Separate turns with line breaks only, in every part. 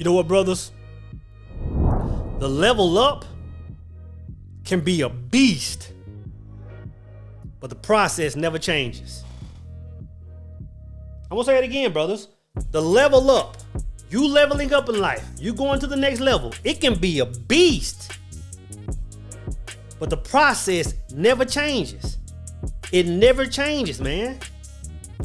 You know what, brothers? The level up can be a beast, but the process never changes. I'm gonna say it again, brothers. The level up, you leveling up in life, you going to the next level, it can be a beast, but the process never changes. It never changes, man.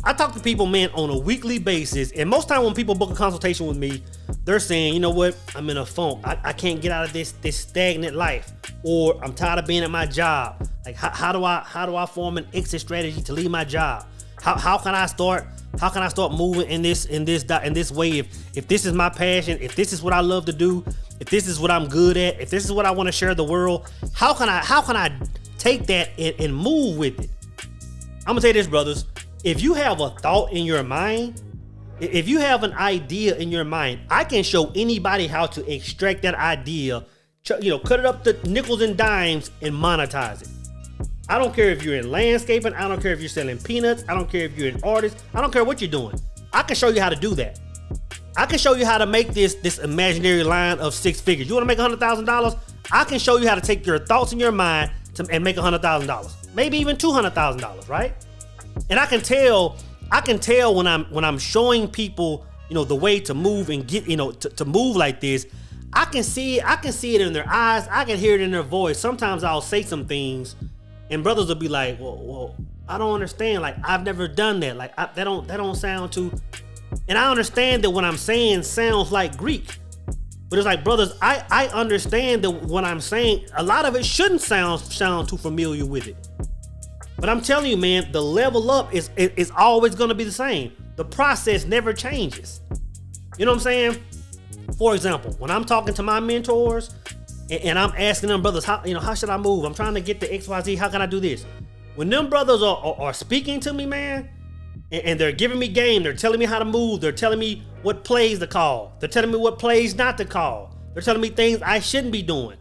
I talk to people, man, on a weekly basis, and most time when people book a consultation with me, they're saying, you know what, I'm in a funk. I can't get out of this stagnant life, or I'm tired of being at my job. Like, how do I form an exit strategy to leave my job? How can I start moving in this way? If this is my passion, if this is what I love to do, if this is what I'm good at, if this is what I want to share the world, how can I take that and move with it? I'm gonna tell you this, brothers. If you have a thought in your mind, if you have an idea in your mind, I can show anybody how to extract that idea, cut it up to nickels and dimes and monetize it. I don't care if you're in landscaping. I don't care if you're selling peanuts. I don't care if you're an artist. I don't care what you're doing. I can show you how to do that. I can show you how to make this imaginary line of 6 figures. You want to make $100,000? I can show you how to take your thoughts in your mind and make $100,000, maybe even $200,000, right? And I can tell when I'm showing people, the way to move and get, to move like this. I can see it in their eyes. I can hear it in their voice. Sometimes I'll say some things, and brothers will be like, "Well, I don't understand. Like, I've never done that. Like, that don't sound too." And I understand that what I'm saying sounds like Greek, but it's like, brothers, I understand that what I'm saying, a lot of it shouldn't sound too familiar with it. But I'm telling you, man, the level up is always going to be the same. The process never changes. You know what I'm saying? For example, when I'm talking to my mentors and I'm asking them, brothers, how should I move? I'm trying to get to XYZ. How can I do this? When them brothers are speaking to me, man, and they're giving me game, they're telling me how to move. They're telling me what plays to call. They're telling me what plays not to call. They're telling me things I shouldn't be doing.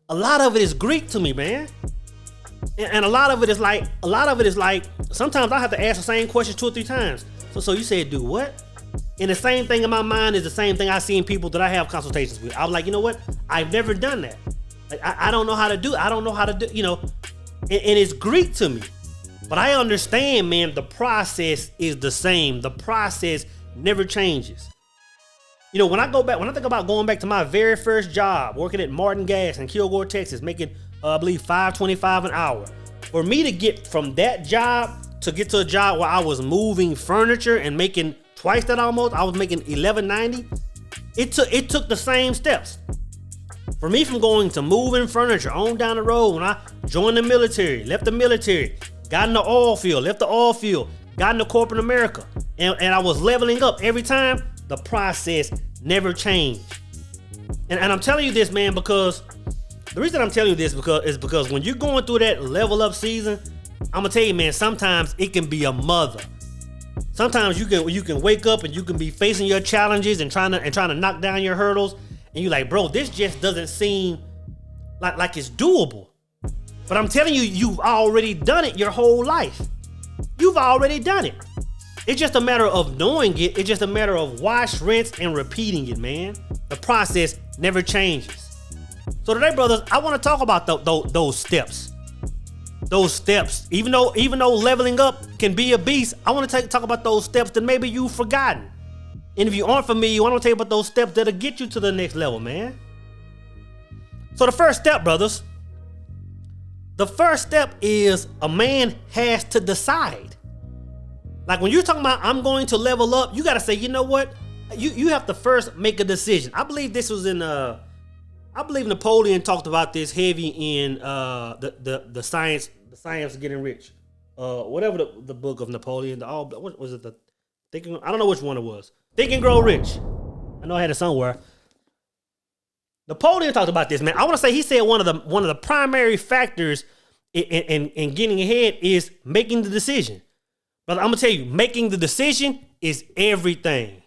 A lot of it is Greek to me, man. And a lot of it is like, sometimes I have to ask the same question 2 or 3 times. So you said do what? And the same thing in my mind is the same thing I see in people that I have consultations with. I'm like, you know what? I've never done that. Like, I don't know how to do it. I don't know how to do, and it's Greek to me. But I understand, man, the process is the same. The process never changes. When I think about going back to my very first job, working at Martin Gas in Kilgore, Texas, making I believe $5.25 an hour. For me to get from that job to get to a job where I was moving furniture and making twice that almost, I was making $11.90. It took the same steps. For me, from going to moving furniture on down the road, when I joined the military, left the military, got in the oil field, left the oil field, got into corporate America, and I was leveling up every time, the process never changed. And I'm telling you this, man, because the reason I'm telling you this is because when you're going through that level up season, I'm gonna tell you, man, sometimes it can be a mother. Sometimes you can wake up and you can be facing your challenges and trying to knock down your hurdles, and you're like, bro, this just doesn't seem like it's doable. But I'm telling you, you've already done it your whole life. You've already done it. It's just a matter of knowing it. It's just a matter of wash, rinse, and repeating it, man. The process never changes. So today, brothers, I want to talk about those steps. Those steps. Even though leveling up can be a beast, I want to talk about those steps that maybe you've forgotten. And if you aren't familiar, I want to tell you about those steps that'll get you to the next level, man. So the first step, brothers, the first step is a man has to decide. Like when you're talking about I'm going to level up, you got to say, you know what? You have to first make a decision. I believe this was I believe Napoleon talked about this heavy in the science of getting rich. Whatever the book of Napoleon, what was it? I don't know which one it was. Think and Grow Rich. I know I had it somewhere. Napoleon talked about this, man. I want to say he said one of the primary factors in getting ahead is making the decision. But I'm gonna tell you, making the decision is everything.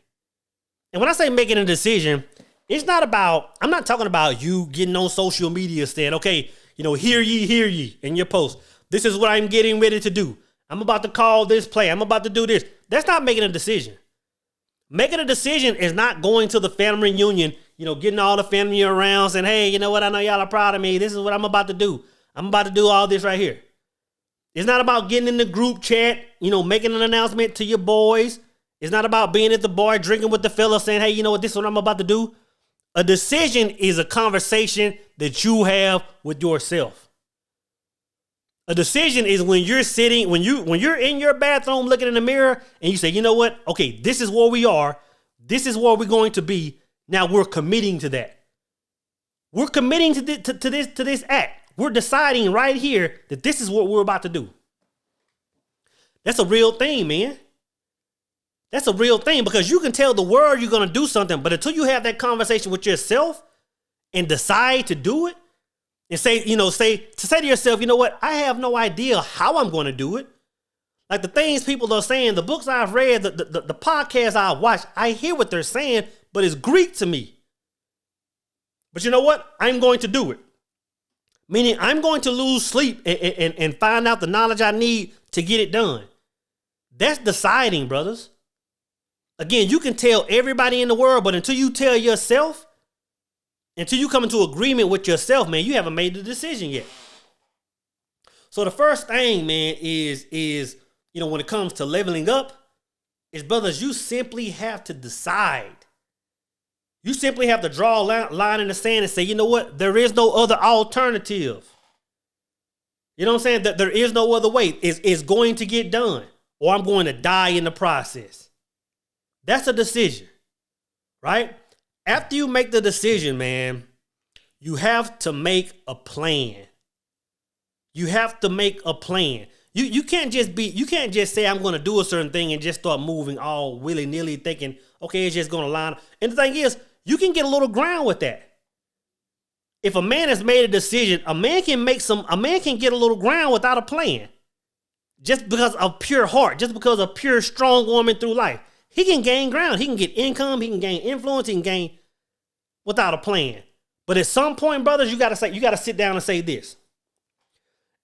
And when I say making a decision, I'm not talking about you getting on social media saying, okay, hear ye in your post. This is what I'm getting ready to do. I'm about to call this play. I'm about to do this. That's not making a decision. Making a decision is not going to the family reunion, getting all the family around saying, hey, you know what? I know y'all are proud of me. This is what I'm about to do. I'm about to do all this right here. It's not about getting in the group chat, making an announcement to your boys. It's not about being at the bar drinking with the fellas saying, hey, you know what? This is what I'm about to do. A decision is a conversation that you have with yourself. A decision is when you're sitting, when you're in your bathroom looking in the mirror and you say, you know what? Okay, this is where we are. This is where we're going to be. Now we're committing to that. We're committing to this act. We're deciding right here that this is what we're about to do. That's a real thing, man. That's a real thing, because you can tell the world you're going to do something, but until you have that conversation with yourself and decide to do it, and say to yourself, you know what? I have no idea how I'm going to do it. Like the things people are saying, the books I've read, the podcasts I've watched, I hear what they're saying, but it's Greek to me. But you know what? I'm going to do it. Meaning I'm going to lose sleep and find out the knowledge I need to get it done. That's deciding, brothers. Again, you can tell everybody in the world, but until you tell yourself, until you come into agreement with yourself, man, you haven't made the decision yet. So the first thing, man, is when it comes to leveling up, is, brothers, you simply have to decide. You simply have to draw a line in the sand and say, you know what? There is no other alternative. You know what I'm saying? That there is no other way. It's going to get done, or I'm going to die in the process. That's a decision, right? After you make the decision, man, you have to make a plan. You have to make a plan. You can't just say I'm going to do a certain thing and just start moving all willy-nilly thinking, okay, it's just going to line up. And the thing is, you can get a little ground with that. If a man has made a decision, a man can get a little ground without a plan. Just because of pure heart, just because of pure strong woman through life. He can gain ground. He can get income. He can gain influence. He can gain without a plan. But at some point, brothers, you got to sit down and say this.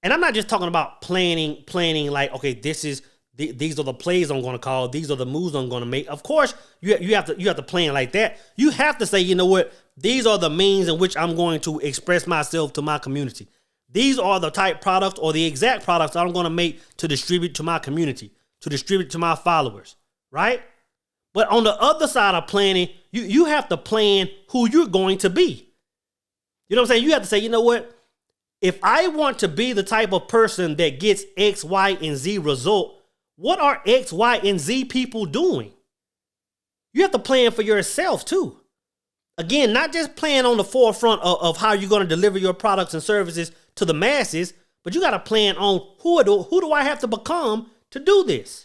And I'm not just talking about planning like, okay, these are the plays I'm going to call. These are the moves I'm going to make. Of course, you have to plan like that. You have to say, you know what? These are the means in which I'm going to express myself to my community. These are the type products or the exact products I'm going to make to distribute to my community, to distribute to my followers, right? But on the other side of planning, you have to plan who you're going to be. You know what I'm saying? You have to say, you know what? If I want to be the type of person that gets X, Y, and Z result, what are X, Y, and Z people doing? You have to plan for yourself too. Again, not just plan on the forefront of how you're going to deliver your products and services to the masses, but you got to plan on who do I have to become to do this?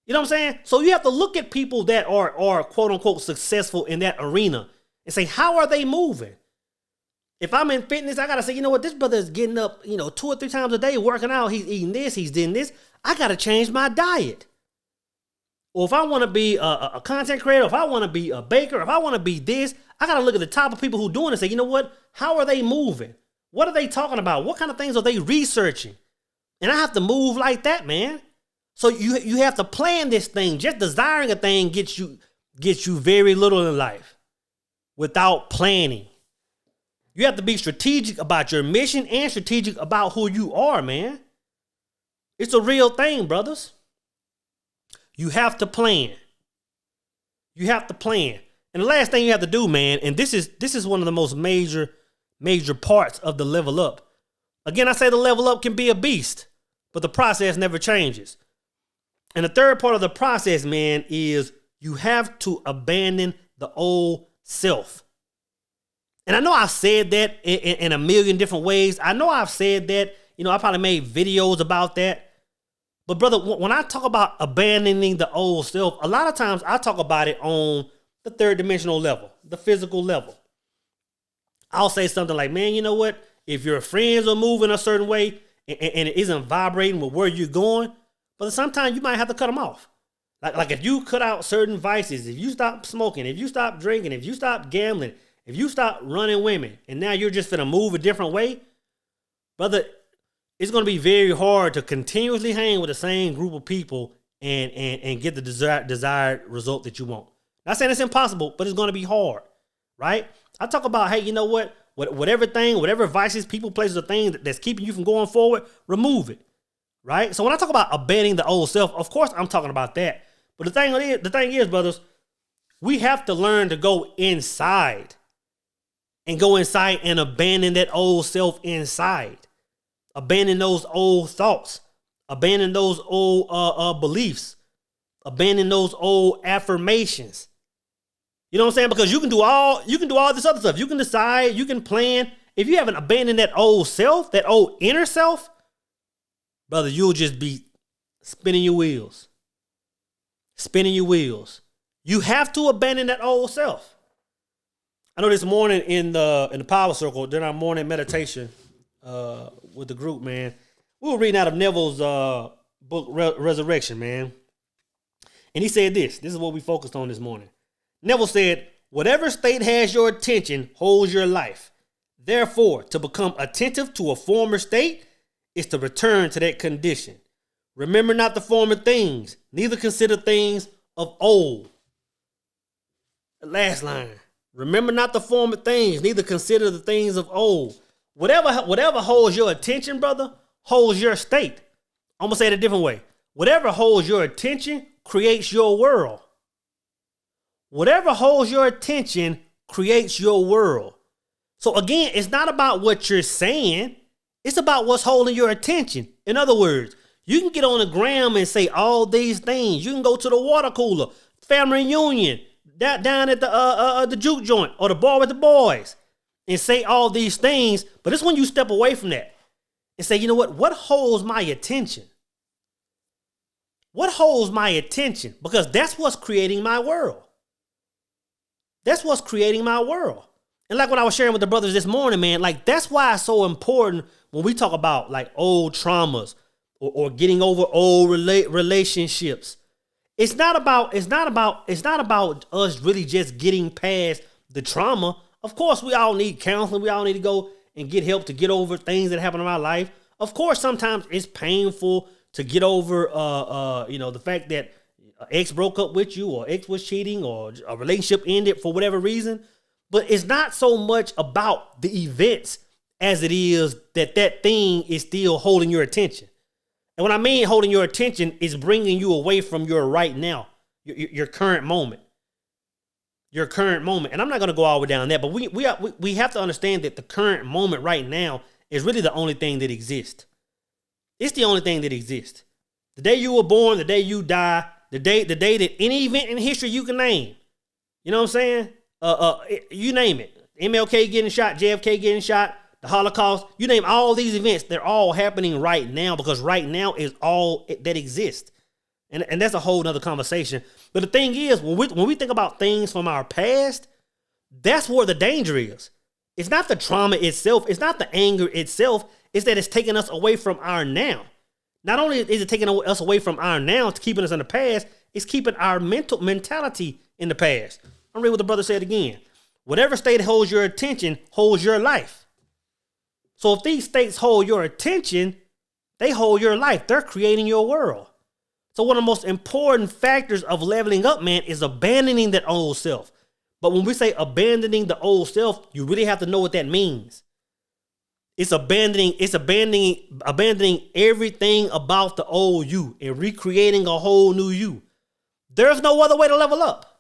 You know what I'm saying? So you have to look at people that are quote unquote successful in that arena and say, how are they moving? If I'm in fitness, I got to say, you know what? This brother is getting up, 2 or 3 times a day working out. He's eating this. He's doing this. I got to change my diet. Or if I want to be a content creator, if I want to be a baker, if I want to be this, I got to look at the top of people who are doing it and say, you know what? How are they moving? What are they talking about? What kind of things are they researching? And I have to move like that, man. So you have to plan this thing. Just desiring a thing gets you very little in life without planning. You have to be strategic about your mission and strategic about who you are, man. It's a real thing, brothers. You have to plan. You have to plan. And the last thing you have to do, man, and this is one of the most major parts of the level up. Again, I say the level up can be a beast, but the process never changes. And the third part of the process, man, is you have to abandon the old self. And I know I've said that in a million different ways. I know I've said that, I probably made videos about that. But brother, when I talk about abandoning the old self, a lot of times I talk about it on the third dimensional level, the physical level. I'll say something like, man, you know what? If your friends are moving a certain way and it isn't vibrating with where you're going, but sometimes you might have to cut them off. Like if you cut out certain vices, if you stop smoking, if you stop drinking, if you stop gambling, if you stop running women, and now you're just gonna move a different way, brother, it's gonna be very hard to continuously hang with the same group of people and get the desired result that you want. Not saying it's impossible, but it's going to be hard, right? I talk about, hey, you know what? Whatever vices, people, places, or things that's keeping you from going forward, remove it, right? So when I talk about abandoning the old self, of course I'm talking about that. But the thing is, brothers, we have to learn to go inside and abandon that old self inside. Abandon those old thoughts. Abandon those old beliefs. Abandon those old affirmations. You know what I'm saying? Because you can do all this other stuff. You can decide, you can plan. If you haven't abandoned that old self, that old inner self, brother, you'll just be spinning your wheels. Spinning your wheels. You have to abandon that old self. I know this morning in the Power Circle, during our morning meditation with the group, man, we were reading out of Neville's book, Resurrection, man. And he said this is what we focused on this morning. Neville said, whatever state has your attention holds your life. Therefore, to become attentive to a former state is to return to that condition. Remember not the former things, neither consider things of old. The last line. Remember not the former things, neither consider the things of old. Whatever holds your attention, brother, holds your state. I'm going to say it a different way. Whatever holds your attention creates your world. Whatever holds your attention creates your world. So again, it's not about what you're saying. It's about what's holding your attention. In other words, you can get on the gram and say all these things. You can go to the water cooler, family reunion, down at the juke joint or the bar with the boys and say all these things. But it's when you step away from that and say, you know what holds my attention? What holds my attention? Because that's what's creating my world. That's what's creating my world. And like what I was sharing with the brothers this morning, man, like that's why it's so important when we talk about like old traumas or getting over old relationships. It's not about us really just getting past the trauma. Of course, we all need counseling. We all need to go and get help to get over things that happen in our life. Of course, sometimes it's painful to get over, the fact that an ex broke up with you or ex was cheating or a relationship ended for whatever reason. But it's not so much about the events as it is that thing is still holding your attention. And what I mean holding your attention is bringing you away from your right now, your current moment. Your current moment. And I'm not going to go all the way down there, but we have to understand that the current moment right now is really the only thing that exists. It's the only thing that exists. The day you were born, the day you die, the day that any event in history you can name. You know what I'm saying? You name it. MLK getting shot, JFK getting shot, the Holocaust, you name all these events, they're all happening right now because right now is all that exists. And that's a whole nother conversation. But the thing is, when we think about things from our past, that's where the danger is. It's not the trauma itself. It's not the anger itself. It's that it's taking us away from our now. Not only is it taking us away from our now, it's keeping us in the past, it's keeping our mentality in the past. I'm reading what the brother said again. Whatever state holds your attention holds your life. So if these states hold your attention, they hold your life. They're creating your world. So one of the most important factors of leveling up, man, is abandoning that old self. But when we say abandoning the old self, you really have to know what that means. It's abandoning everything about the old you and recreating a whole new you. There's no other way to level up.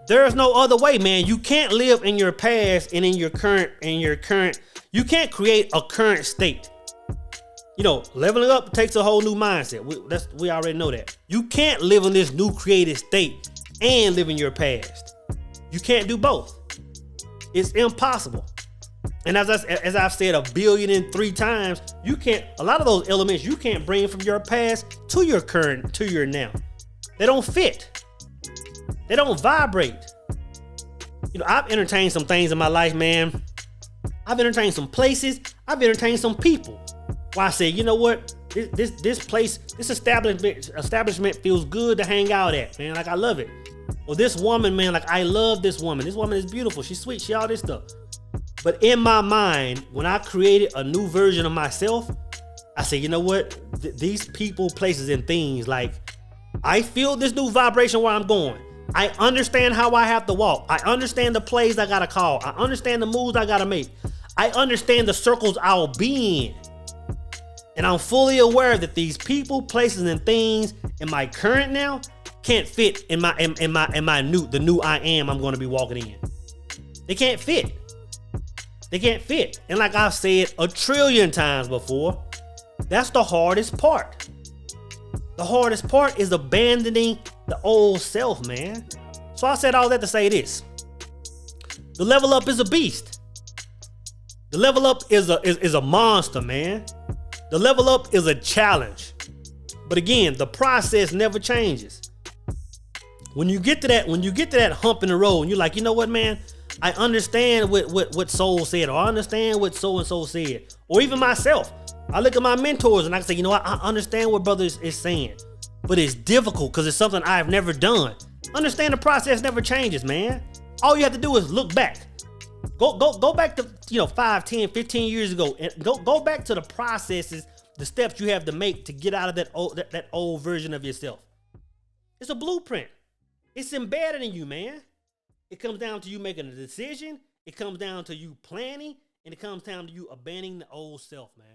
There's no other way, man. You can't live in your past and in your current. You can't create a current state. Leveling up takes a whole new mindset. We already know that. You can't live in this new created state and live in your past. You can't do both. It's impossible. And as I've said 1,000,003,000 times, you can't. A lot of those elements you can't bring from your past to your current, to your now. They don't fit. They don't vibrate. I've entertained some things in my life, man. I've entertained some places. I've entertained some people. Why I say, you know what? This place, this establishment feels good to hang out at, man. Like I love it. Or this woman, man, like I love this woman. This woman is beautiful. She's sweet. She all this stuff. But in my mind, when I created a new version of myself, I say, you know what? these people, places, and things. Like, I feel this new vibration where I'm going. I understand how I have to walk. I understand the plays I gotta call. I understand the moves I gotta make. I understand the circles I'll be in. And I'm fully aware that these people, places, and things in my current now can't fit in my new I am I'm gonna be walking in. They can't fit. They can't fit. And like I've said a trillion times before, that's the hardest part. The hardest part is abandoning the old self, man. So I said all that to say this. The level up is a beast. The level up is a monster, man. The level up is a challenge. But again, the process never changes. When you get to that hump in the road and you're like, you know what, man? I understand what Soul said, or I understand what so and so said, or even myself. I look at my mentors and I can say, you know what, I understand what brother is saying, but it's difficult because it's something I've never done. Understand the process never changes, man. All you have to do is look back. Go back to 5, 10, 15 years ago, and go back to the processes, the steps you have to make to get out of that old version of yourself. It's a blueprint. It's embedded in you, man. It comes down to you making a decision. It comes down to you planning, and it comes down to you abandoning the old self, man.